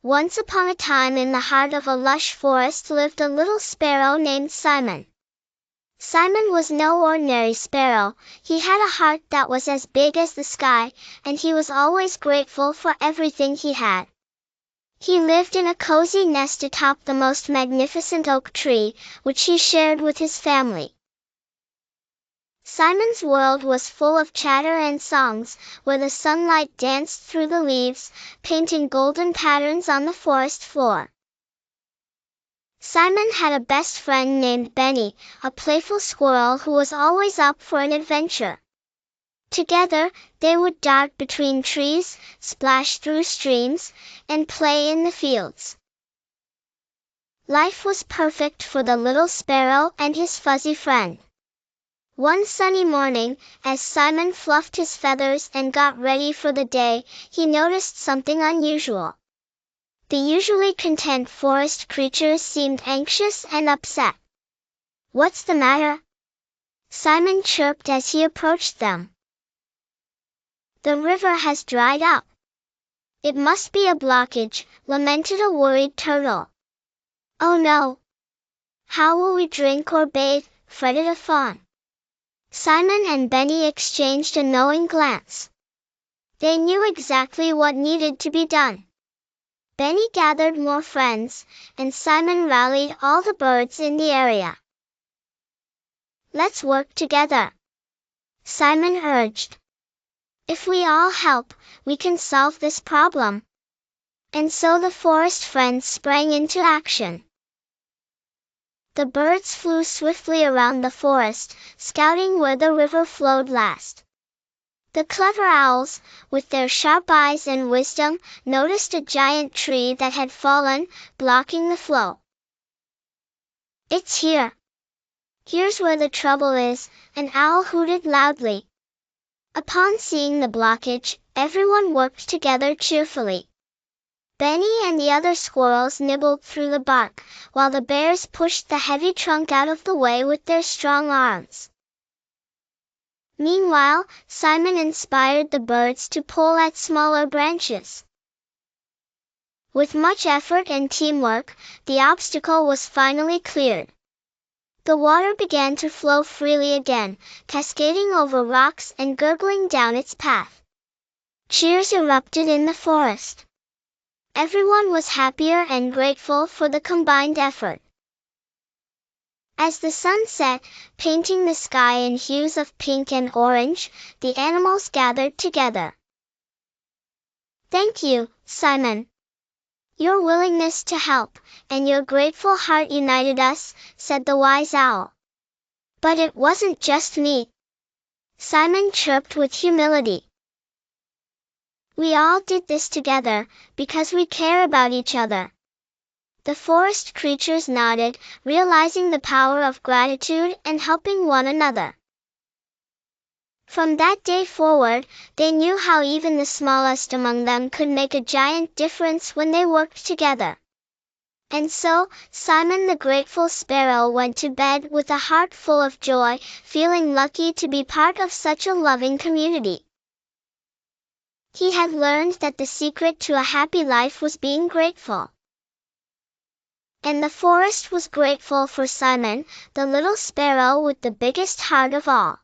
Once upon a time in the heart of a lush forest lived a little sparrow named Simon. Simon was no ordinary sparrow. He had a heart that was as big as the sky, and he was always grateful for everything he had. He lived in a cozy nest atop the most magnificent oak tree, which he shared with his family. Simon's world was full of chatter and songs, where the sunlight danced through the leaves, painting golden patterns on the forest floor. Simon had a best friend named Benny, a playful squirrel who was always up for an adventure. Together, they would dart between trees, splash through streams, and play in the fields. Life was perfect for the little sparrow and his fuzzy friend. One sunny morning, as Simon fluffed his feathers and got ready for the day, he noticed something unusual. The usually content forest creatures seemed anxious and upset. "What's the matter?" Simon chirped as he approached them. "The river has dried up." "It must be a blockage," lamented a worried turtle. "Oh no! How will we drink or bathe?" fretted a fawn. Simon and Benny exchanged a knowing glance. They knew exactly what needed to be done. Benny gathered more friends, and Simon rallied all the birds in the area. "Let's work together," Simon urged. "If we all help, we can solve this problem." And so the forest friends sprang into action. The birds flew swiftly around the forest, scouting where the river flowed last. The clever owls, with their sharp eyes and wisdom, noticed a giant tree that had fallen, blocking the flow. "It's here. Here's where the trouble is," an owl hooted loudly. Upon seeing the blockage, everyone worked together cheerfully. Benny and the other squirrels nibbled through the bark, while the bears pushed the heavy trunk out of the way with their strong arms. Meanwhile, Simon inspired the birds to pull at smaller branches. With much effort and teamwork, the obstacle was finally cleared. The water began to flow freely again, cascading over rocks and gurgling down its path. Cheers erupted in the forest. Everyone was happier and grateful for the combined effort. As the sun set, painting the sky in hues of pink and orange, the animals gathered together. "Thank you, Simon. Your willingness to help, and your grateful heart united us," said the wise owl. "But it wasn't just me," Simon chirped with humility. "We all did this together, because we care about each other." The forest creatures nodded, realizing the power of gratitude and helping one another. From that day forward, they knew how even the smallest among them could make a giant difference when they worked together. And so, Simon the grateful sparrow went to bed with a heart full of joy, feeling lucky to be part of such a loving community. He had learned that the secret to a happy life was being grateful. And the forest was grateful for Simon, the little sparrow with the biggest heart of all.